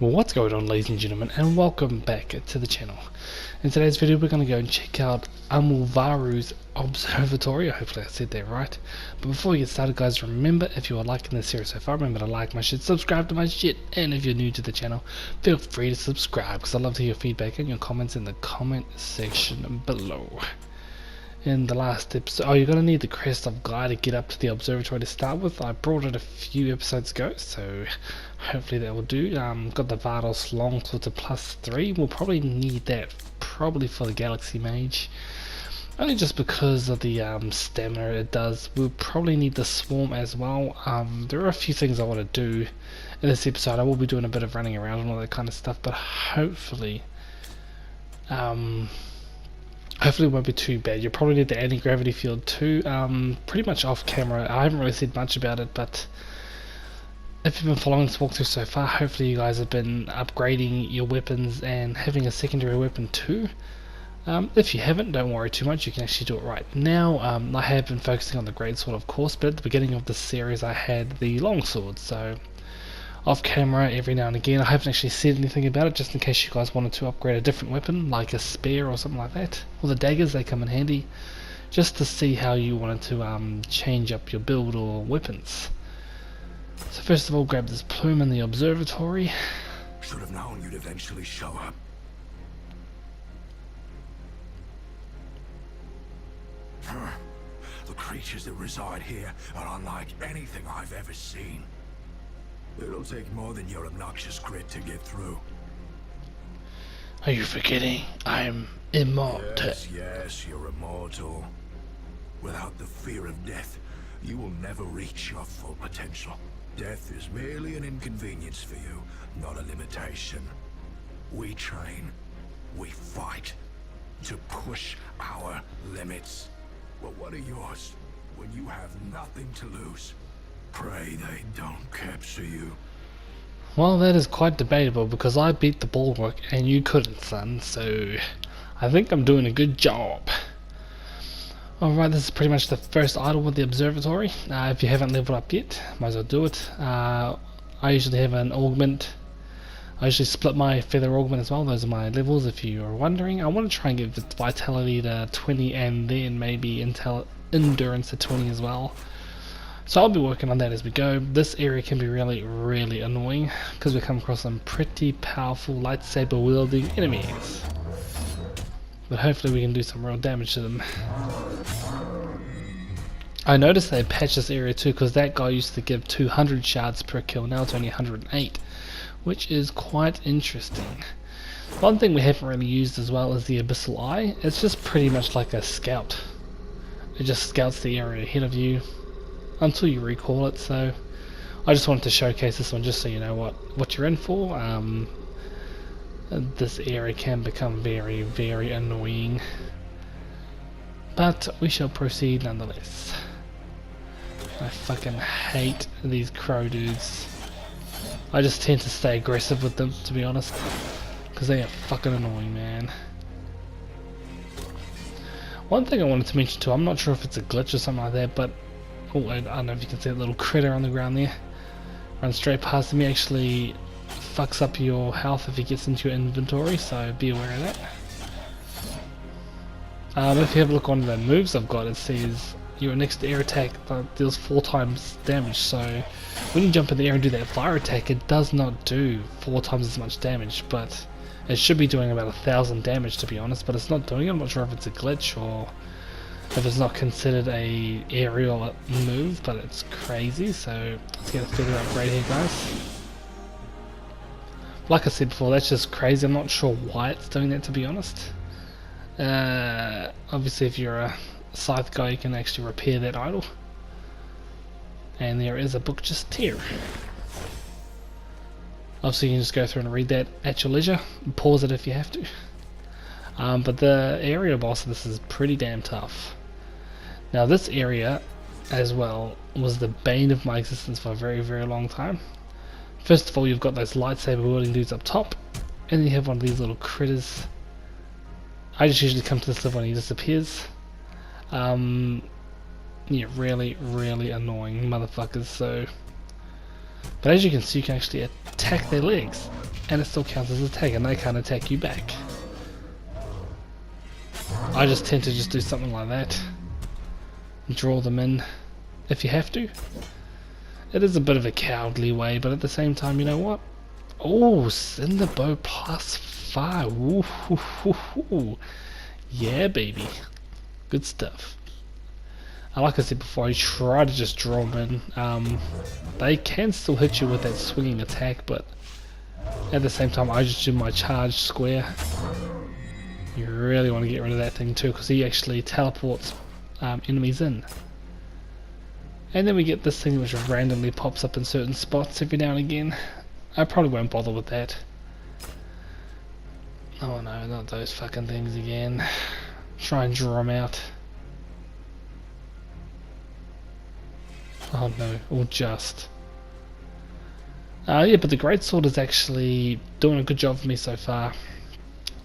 What's going on, ladies and gentlemen, and welcome back to the channel. In today's video we're going to go and check out Amulvaro's Observatory. Hopefully I said that right. But before we get started, guys, remember, if you are liking this series so far, remember to like my shit, subscribe to my shit, and if you're new to the channel, feel free to subscribe, because I love to hear your feedback and your comments in the comment section below. In the last episode, you're going to need the crest of Guy to get up to the observatory to start with. I brought it a few episodes ago, so hopefully that will do. Got the Vardos longsword to +3. We'll probably need that probably for the Galaxy Mage, only just because of the stamina it does. We'll probably need the Swarm as well. There are a few things I want to do in this episode. I will be doing a bit of running around and all that kind of stuff, but hopefully it won't be too bad. You'll probably need the anti-gravity field too. Pretty much off camera, I haven't really said much about it, but if you've been following this walkthrough so far, hopefully you guys have been upgrading your weapons and having a secondary weapon too. If you haven't, don't worry too much, you can actually do it right now. I have been focusing on the greatsword, of course, but at the beginning of the series I had the longsword, so off camera every now and again. I haven't actually said anything about it, just in case you guys wanted to upgrade a different weapon, like a spear or something like that. Or the daggers, they come in handy, just to see how you wanted to change up your build or weapons. So first of all, grab this plume in the observatory. Should have known you'd eventually show up. The creatures that reside here are unlike anything I've ever seen. It'll take more than your obnoxious grit to get through. Are you forgetting I'm immortal? Yes, you're immortal. Without the fear of death, you will never reach your full potential. Death is merely an inconvenience for you, not a limitation. We train, we fight, to push our limits. But what are yours when you have nothing to lose? Pray they don't capture you. Well, that is quite debatable, because I beat the bulwark and you couldn't, son, so I think I'm doing a good job. Alright, this is pretty much the first idol with the observatory. If you haven't leveled up yet, might as well do it. I usually have an augment. I usually split my feather augment as well. Those are my levels, if you are wondering. I want to try and get the vitality to 20 and then maybe endurance to 20 as well. So I'll be working on that as we go. This area can be really annoying, because we come across some pretty powerful lightsaber wielding enemies. But hopefully we can do some real damage to them. I noticed they patched this area too, because that guy used to give 200 shards per kill, now it's only 108, which is quite interesting. One thing we haven't really used as well is the Abyssal Eye. It's just pretty much like a scout. It just scouts the area ahead of you until you recall it, so I just wanted to showcase this one just so you know what you're in for. This area can become very annoying, but we shall proceed nonetheless. I fucking hate these crow dudes. I just tend to stay aggressive with them, to be honest, because they are fucking annoying, man. One thing I wanted to mention too, I'm not sure if it's a glitch or something like that, but oh, I don't know if you can see that little critter on the ground there. Run straight past him. He actually fucks up your health if he gets into your inventory, so be aware of that. If you have a look on the moves I've got, it says your next air attack deals 4 times damage, so when you jump in the air and do that fire attack, it does not do 4 times as much damage, but it should be doing about 1,000 damage, to be honest, but it's not doing it. I'm not sure if it's a glitch or if it's not considered a aerial move, but it's crazy. So let's get a feather upgrade here, guys. Like I said before, that's just crazy. I'm not sure why it's doing that, to be honest. Obviously if you're a scythe guy, you can actually repair that idol, and there is a book just here. Obviously you can just go through and read that at your leisure, pause it if you have to. But the area boss of this is pretty damn tough. Now this area as well was the bane of my existence for a very long time. First of all, you've got those lightsaber wielding dudes up top, and then you have one of these little critters. I just usually come to this level when he disappears. Yeah, really annoying motherfuckers. So But as you can see, you can actually attack their legs, and it still counts as an attack, and they can't attack you back. I just tend to just do something like that. Draw them in if you have to. It is a bit of a cowardly way, but at the same time, you know what? Oh, Cinderbow +5. Ooh, ooh, ooh, ooh. Yeah, baby. Good stuff. Like I said before, I try to just draw them in. They can still hit you with that swinging attack, but at the same time, I just do my charge square. You really want to get rid of that thing too, because he actually teleports enemies in. And then we get this thing which randomly pops up in certain spots every now and again. I probably won't bother with that. Oh no, not those fucking things again. Try and draw them out. Oh no, or just. Yeah, but the greatsword is actually doing a good job for me so far.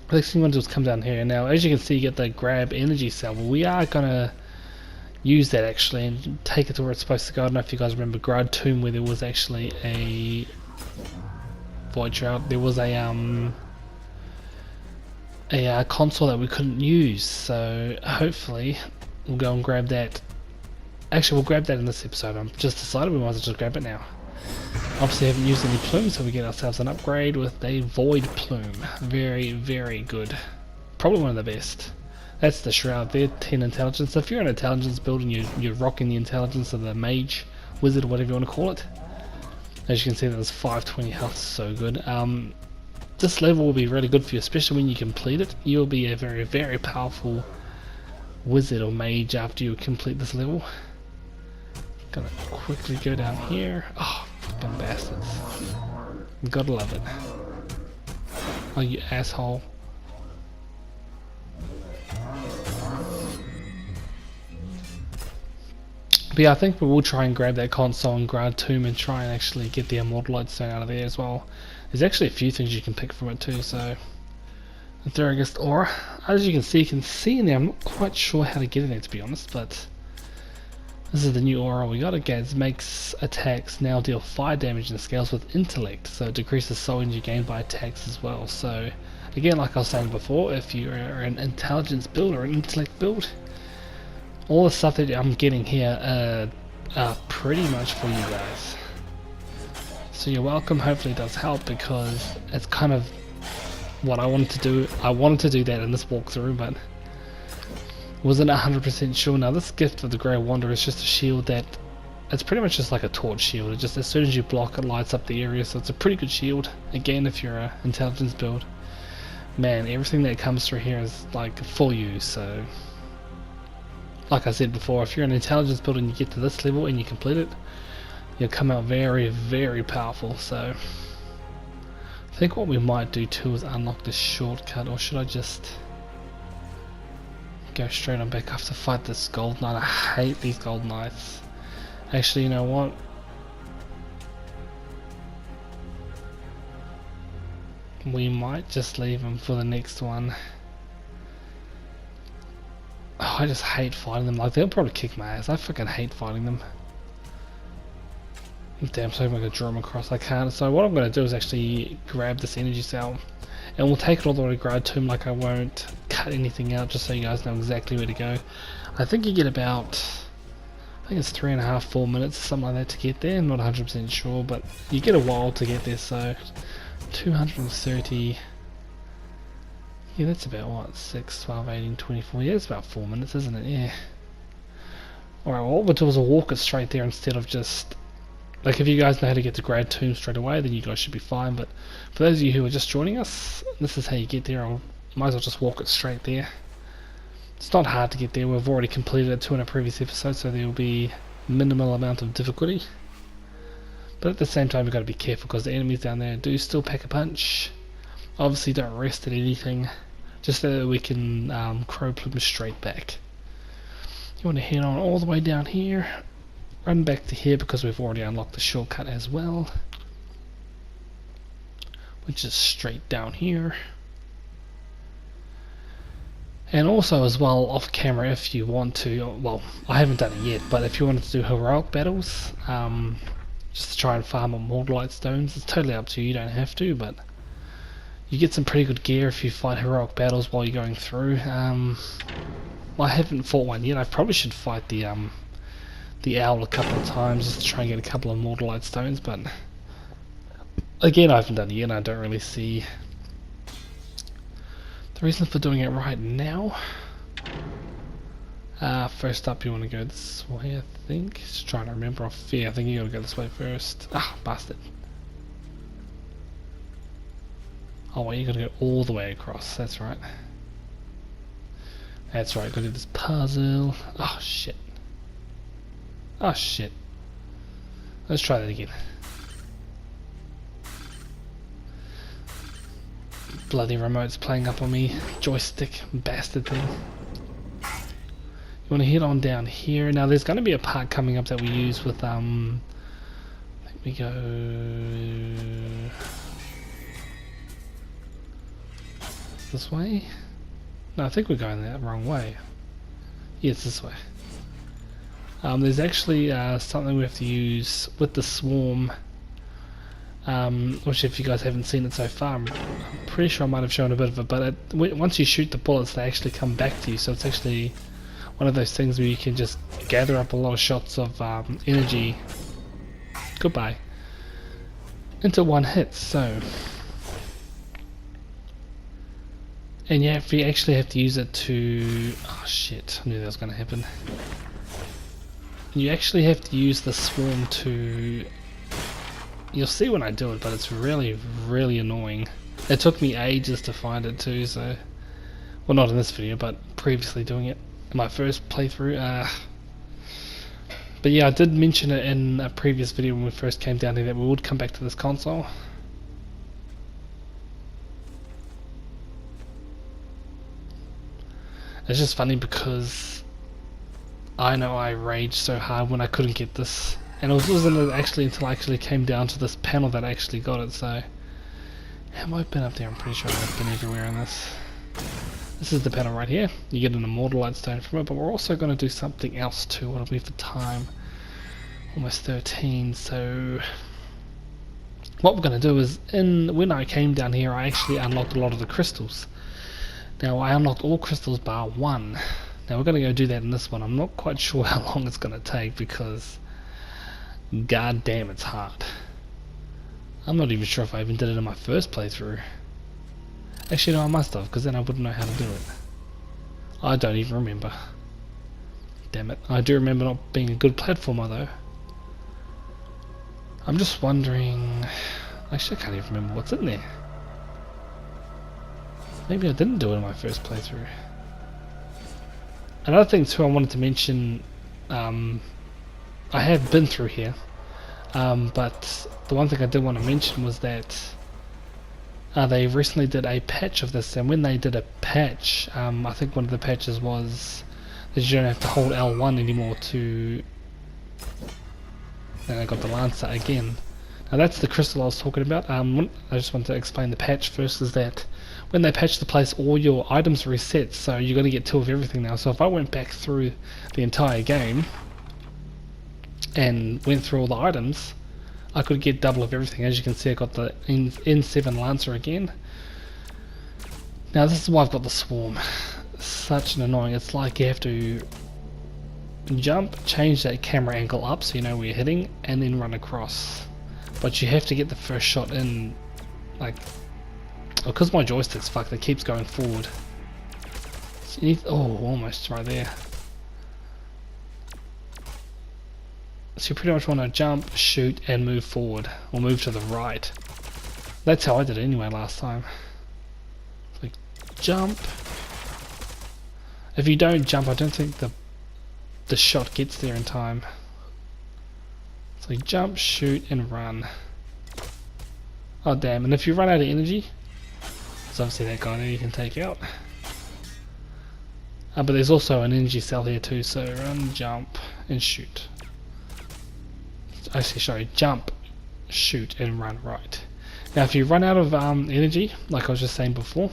The next thing I want to do is come down here. Now, as you can see, you get the grab energy cell. Well, we are gonna use that actually and take it to where it's supposed to go. I don't know if you guys remember Grad Tomb, where there was actually a void trout. There was a console that we couldn't use. So hopefully we'll go and grab that. Actually, we'll grab that in this episode. I'm just decided we might as well just grab it now. Obviously, I haven't used any plumes, so we get ourselves an upgrade with a void plume. Very, very good. Probably one of the best. That's the shroud there, 10 intelligence. So if you're an intelligence build and you're rocking the intelligence of the mage, wizard, or whatever you want to call it, as you can see, there's 520 health, so good. This level will be really good for you, especially when you complete it. You'll be a very, very powerful wizard or mage after you complete this level. Gonna quickly go down here. Oh, fucking bastards. Gotta love it. Oh, you asshole. But yeah, I think we will try and grab that console and Grad Tomb and try and actually get the immortality stone out of there as well. There's actually a few things you can pick from it too, so. The Theragus aura. As you can see in there, I'm not quite sure how to get in there to be honest, but this is the new aura we got. Again, it makes attacks now deal 5 damage and scales with intellect, so it decreases soul energy gained by attacks as well. So again, like I was saying before, if you are an intelligence build or an intellect build, all the stuff that I'm getting here are pretty much for you guys. So you're welcome. Hopefully it does help, because it's kind of what I wanted to do. I wanted to do that in this walkthrough, but wasn't 100% sure. Now this gift of the Grey Wanderer is just a shield that, it's pretty much just like a torch shield. It just, as soon as you block it, lights up the area, so it's a pretty good shield. Again, if you're a intelligence build, man, everything that comes through here is like for you. So like I said before, if you're an intelligence build and you get to this level and you complete it, you'll come out very, very powerful. So I think what we might do too is unlock this shortcut, or should I just go straight on back? I have to fight this gold knight. I hate these gold knights. Actually, you know what? We might just leave them for the next one. Oh, I just hate fighting them. Like, they'll probably kick my ass. I fucking hate fighting them. Damn, so I'm going to draw them across. I can't. So what I'm going to do is actually grab this energy cell, and we'll take it all the way to Grad Tomb. Like, I won't cut anything out, just so you guys know exactly where to go. I think you get about, I think it's 3.5, 4 minutes, something like that, to get there. I'm not 100% sure, but you get a while to get there. So 230. Yeah, that's about what, 6, 12, 18, 24. Yeah, it's about 4 minutes, isn't it? Yeah. Alright, well, what we'll do is we'll walk it straight there instead of just, like, if you guys know how to get to Grad Tomb straight away, then you guys should be fine. But for those of you who are just joining us, this is how you get there. I might as well just walk it straight there. It's not hard to get there. We've already completed it 2 in a previous episode, so there will be minimal amount of difficulty. But at the same time, you've got to be careful, because the enemies down there do still pack a punch. Obviously, don't rest at anything, just so that we can crow plume straight back. You want to head on all the way down here, run back to here, because we've already unlocked the shortcut as well, which is straight down here. And also as well, off camera, if you want to, well, I haven't done it yet, but if you wanted to do heroic battles, just to try and farm immortalite stones. It's totally up to you, you don't have to, but you get some pretty good gear if you fight heroic battles while you're going through. I haven't fought one yet. I probably should fight the owl a couple of times just to try and get a couple of immortalite stones, but again, I haven't done it yet and I don't really see the reason for doing it right now. First up, you want to go this way, I think. Just trying to remember off fear. I think you gotta go this way first. Ah, bastard. Oh wait, you gotta go all the way across. That's right. That's right, gotta do this puzzle. Oh shit. Oh shit. Let's try that again. Bloody remote's playing up on me. Joystick, bastard thing. You want to head on down here. Now there's going to be a part coming up that we use with I think we go this way. No, I think we're going the wrong way. Yes, this way. There's actually something we have to use with the swarm, which if you guys haven't seen it so far, I'm pretty sure I might have shown a bit of it, but once you shoot the bullets they actually come back to you, so it's actually one of those things where you can just gather up a lot of shots of energy, goodbye, into one hit. So, and you actually have to use it to, oh shit, I knew that was going to happen. You actually have to use the swarm to, you'll see when I do it, but it's really, really annoying. It took me ages to find it too, so, well, not in this video, but previously doing it in my first playthrough. But yeah, I did mention it in a previous video when we first came down here that we would come back to this console. It's just funny because I know I raged so hard when I couldn't get this, and it wasn't actually until I actually came down to this panel that I actually got it. So, have I been up there? I'm pretty sure I've been everywhere in this. This is the panel right here. You get an immortalite stone from it, but we're also going to do something else too. What do we have for time? Almost 13. So, what we're going to do is, when I came down here, I actually unlocked a lot of the crystals. Now, I unlocked all crystals bar one. Now, we're going to go do that in this one. I'm not quite sure how long it's going to take because, god damn, it's hard. I'm not even sure if I even did it in my first playthrough. Actually, no, I must have, because then I wouldn't know how to do it. I don't even remember. Damn it. I do remember not being a good platformer, though. I'm just wondering... Actually, I can't even remember what's in there. Maybe I didn't do it in my first playthrough. Another thing, too, I wanted to mention... I have been through here. But the one thing I did want to mention was that... they recently did a patch of this, and when they did a patch, I think one of the patches was that you don't have to hold L1 anymore to... And I got the Lancer again. Now that's the crystal I was talking about. I just want to explain the patch first, is that when they patch the place, all your items reset, so you're going to get 2 of everything now. So if I went back through the entire game and went through all the items, I could get double of everything. As you can see, I got the N7 Lancer again. Now this is why I've got the swarm. Such an annoying. It's like you have to jump, change that camera angle up so you know where you're hitting, and then run across. But you have to get the first shot in, like, because my joystick's fucked, it keeps going forward. So you need, oh, almost right there. So you pretty much want to jump, shoot, and move forward, or move to the right. That's how I did it anyway last time. Like, jump. If you don't jump, I don't think the shot gets there in time. So jump, shoot, and run. Oh damn, and if you run out of energy, there's obviously that guy there you can take out. But there's also an energy cell here too, so run, jump, and shoot. Actually, sorry, jump, shoot, and run right. Now if you run out of energy, like I was just saying before,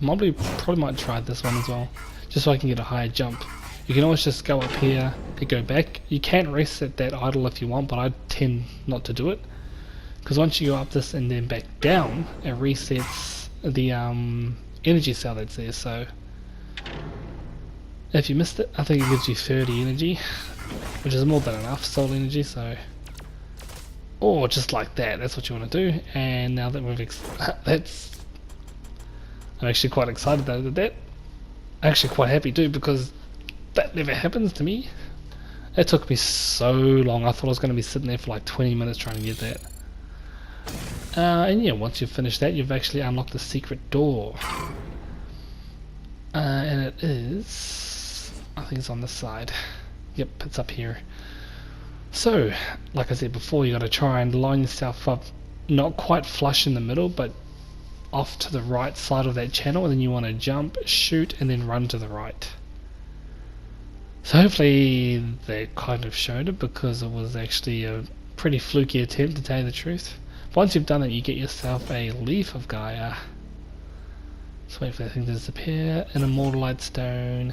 probably might try this one as well, just so I can get a higher jump. You can always just go up here and go back. You can reset that idle if you want, but I tend not to do it, because once you go up this and then back down, it resets the energy cell that's there. So if you missed it, I think it gives you 30 energy, which is more than enough soul energy. So, or just like that, that's what you want to do. And now that we've I'm actually quite excited that I did that. I'm actually quite happy too, because that never happens to me. It took me so long. I thought I was going to be sitting there for like 20 minutes trying to get that. And yeah, once you've finished that, you've actually unlocked the secret door. And it is, I think it's on this side. Yep, it's up here. So, like I said before, you got to try and line yourself up, not quite flush in the middle, but off to the right side of that channel, and then you want to jump, shoot, and then run to the right. So hopefully they kind of showed it, because it was actually a pretty fluky attempt, to tell you the truth. Once you've done it, you get yourself a Leaf of Gaia. Let's wait for that thing to disappear. An Immortalite Stone.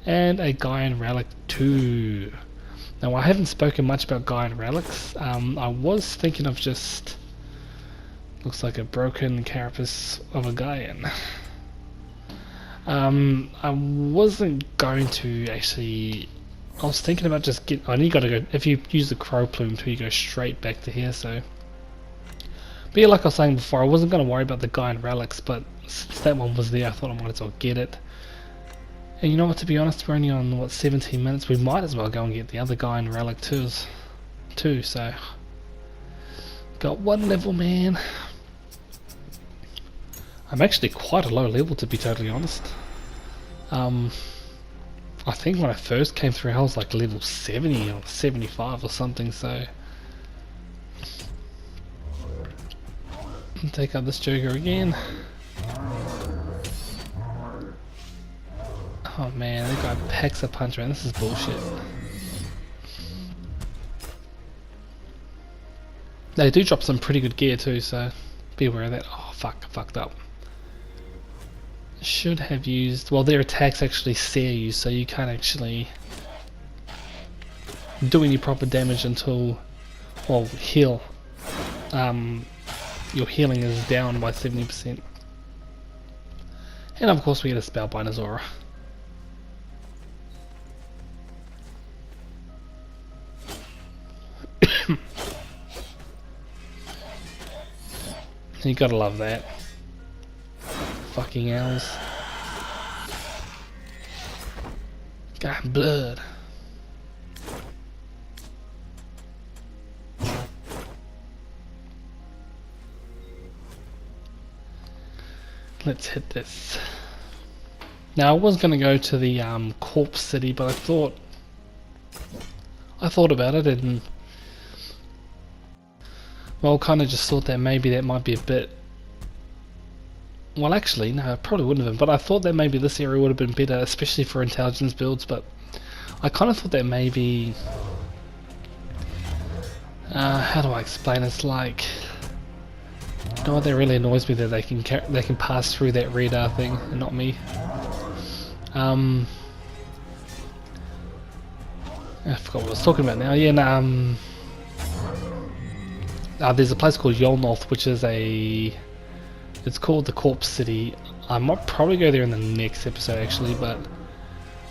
And a Gaian Relic 2. Now, I haven't spoken much about Gaian Relics. I was thinking of just... looks like a broken carapace of a Gaian. I wasn't going to actually... I was thinking about just I only got to go... If you use the Crow Plume too, you go straight back to here, so... But yeah, like I was saying before, I wasn't going to worry about the Gaian Relics, but since that one was there, I thought I might as well get it. And you know what, to be honest, we're only on, what, 17 minutes? We might as well go and get the other Gaian Relic too, so... Got one level, man. I'm actually quite a low level, to be totally honest. I think when I first came through, I was like level 70 or 75 or something, so... Take up this Joker again. Oh man, that guy packs a punch, man. This is bullshit. They do drop some pretty good gear too, so be aware of that. Oh fuck, I fucked up. Should have used... Well, their attacks actually sear you, so you can't actually do any proper damage until... Well, heal. Your healing is down by 70%. And of course we get a Spellbinder's Aura. You gotta love that. Fucking owls. Got blood. Let's hit this. Now I was going to go to the corpse city, but I thought about it, and well, kind of just thought that maybe that might be a bit... Well, actually, no, it probably wouldn't have been, but I thought that maybe this area would have been better, especially for intelligence builds, but I kind of thought that maybe... how do I explain? It's like... You know what, that really annoys me, that they can pass through that radar thing and not me. I forgot what I was talking about now. Yeah, no, there's a place called Yolnoth, which is it's called the Corpse City. I might probably go there in the next episode actually, but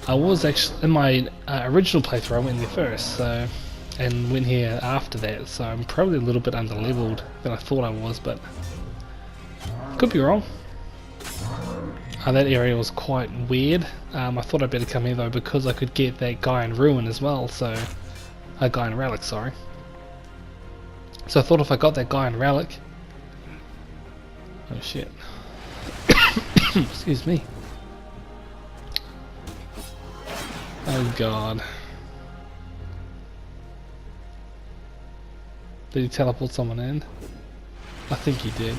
I was actually in my original playthrough. I went there first, so, and went here after that. So I'm probably a little bit under-leveled than I thought I was, but could be wrong. That area was quite weird. I thought I'd better come here though, because I could get that Gaian Ruin as well. So, a Gaian Relic, sorry. So I thought if I got that Gaian Relic... Oh shit. Excuse me. Oh god. Did he teleport someone in? I think he did.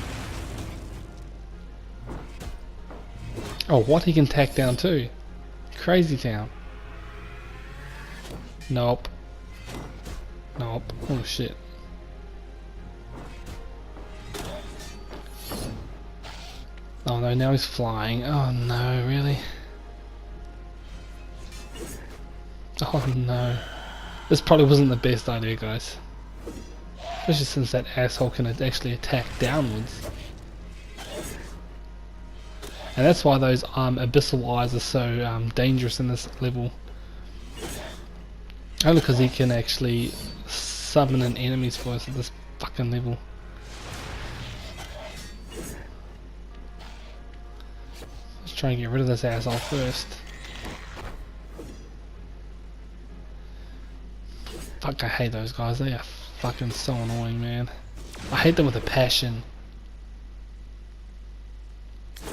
Oh, what? He can tack down too. Crazy town. Nope. Nope. Oh shit. Oh no, now he's flying. Oh no, really? Oh no. This probably wasn't the best idea, guys. Especially since that asshole can actually attack downwards. And that's why those abyssal eyes are so dangerous in this level. Only because he can actually summon in enemies for us at this fucking level. Let's try and get rid of this asshole first. Fuck, I hate those guys. They are fucking so annoying, man. I hate them with a passion.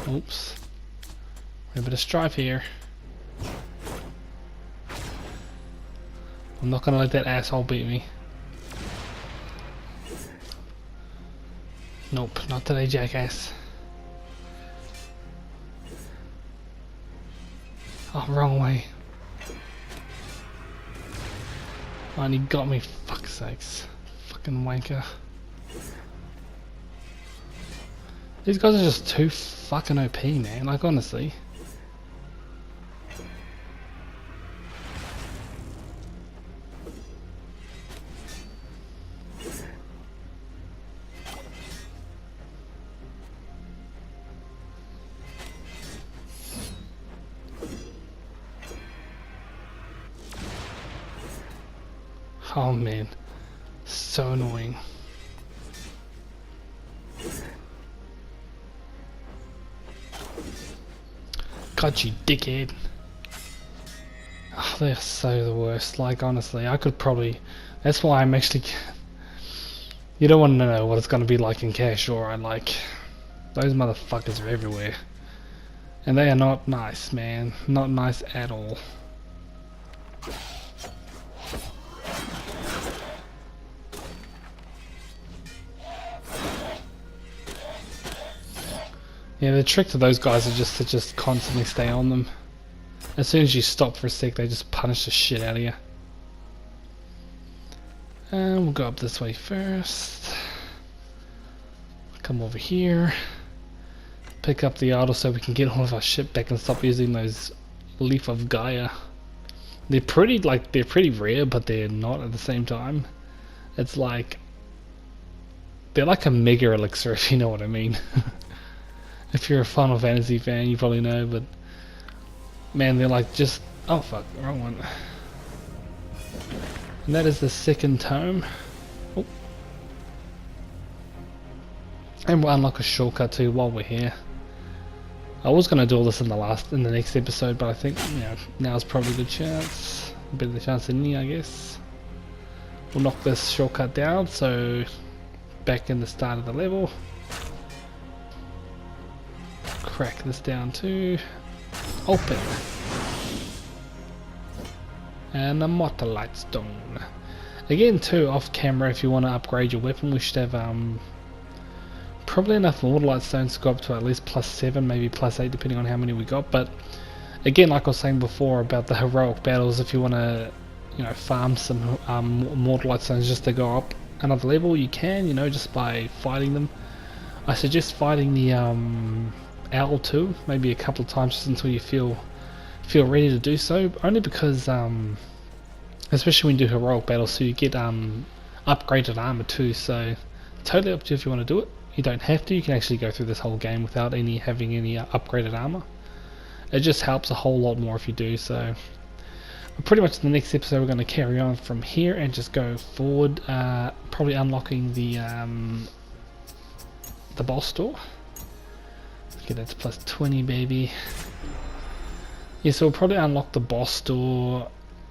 Oops. A bit of strife here. I'm not gonna let that asshole beat me. Nope, not today, jackass. Oh, wrong way. Oh, and he got me, fuck's sakes. Fucking wanker. These guys are just too fucking OP, man, like honestly. Oh man, so annoying. God, you dickhead. Oh, they're so the worst. Like honestly, I could probably. That's why I'm actually. You don't want to know what it's going to be like in Cash, alright? Like, those motherfuckers are everywhere, and they are not nice, man. Not nice at all. Yeah, the trick to those guys is just to just constantly stay on them. As soon as you stop for a sec, they just punish the shit out of you. And we'll go up this way first. Come over here. Pick up the idol so we can get all of our shit back and stop using those Leaf of Gaia. They're pretty rare, but they're not at the same time. It's like they're like a mega elixir, if you know what I mean. If you're a Final Fantasy fan, you probably know, but man, they're like just... Oh fuck, wrong one. And that is the second tome. Oh. And we'll unlock a shortcut too while we're here. I was going to do all this in the next episode, but I think, you know, now's probably a good chance. A better chance than any, I guess. We'll knock this shortcut down, so back in the start of the level. Crack this down too. Open. And a immortality stone. Again too, off camera, if you want to upgrade your weapon, we should have probably enough immortality stones to go up to at least +7, maybe +8, depending on how many we got. But again, like I was saying before about the heroic battles, if you want to, you know, farm some immortality stones just to go up another level, you can, you know, just by fighting them. I suggest fighting the owl too, maybe a couple of times just until you feel ready to do so, only because especially when you do heroic battles, so you get upgraded armor too, so totally up to you if you want to do it. You don't have to, you can actually go through this whole game without having any upgraded armor. It just helps a whole lot more if you do so. But pretty much in the next episode we're going to carry on from here and just go forward, probably unlocking the boss door. Okay, that's +20, baby. Yeah, so we'll probably unlock the boss door.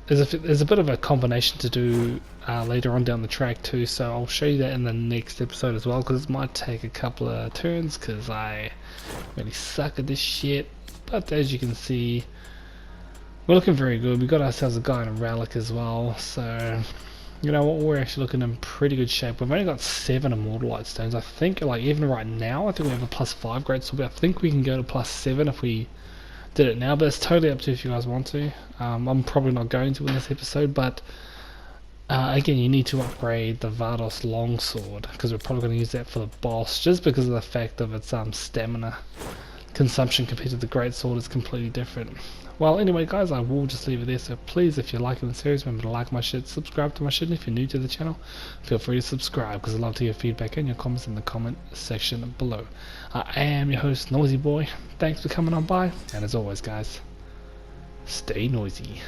There's a bit of a combination to do later on down the track too, so I'll show you that in the next episode as well, because it might take a couple of turns because I really suck at this shit. But as you can see, we're looking very good. We got ourselves a guy in a relic as well, so you know what, we're actually looking in pretty good shape. We've only got 7 immortalite stones. I think, like, even right now, I think we have a +5 great sword. I think we can go to +7 if we did it now, but it's totally up to you if you guys want to. I'm probably not going to in this episode, but again, you need to upgrade the Vardos longsword, because we're probably going to use that for the boss, just because of the fact of its stamina. consumption compared to the great sword is completely different. Well, anyway guys, I will just leave it there, so please, if you're liking the series, remember to like my shit, subscribe to my shit, and if you're new to the channel, feel free to subscribe, because I'd love to hear feedback and your comments in the comment section below. I am your host, Noisy Boy. Thanks for coming on by, and as always guys, stay noisy.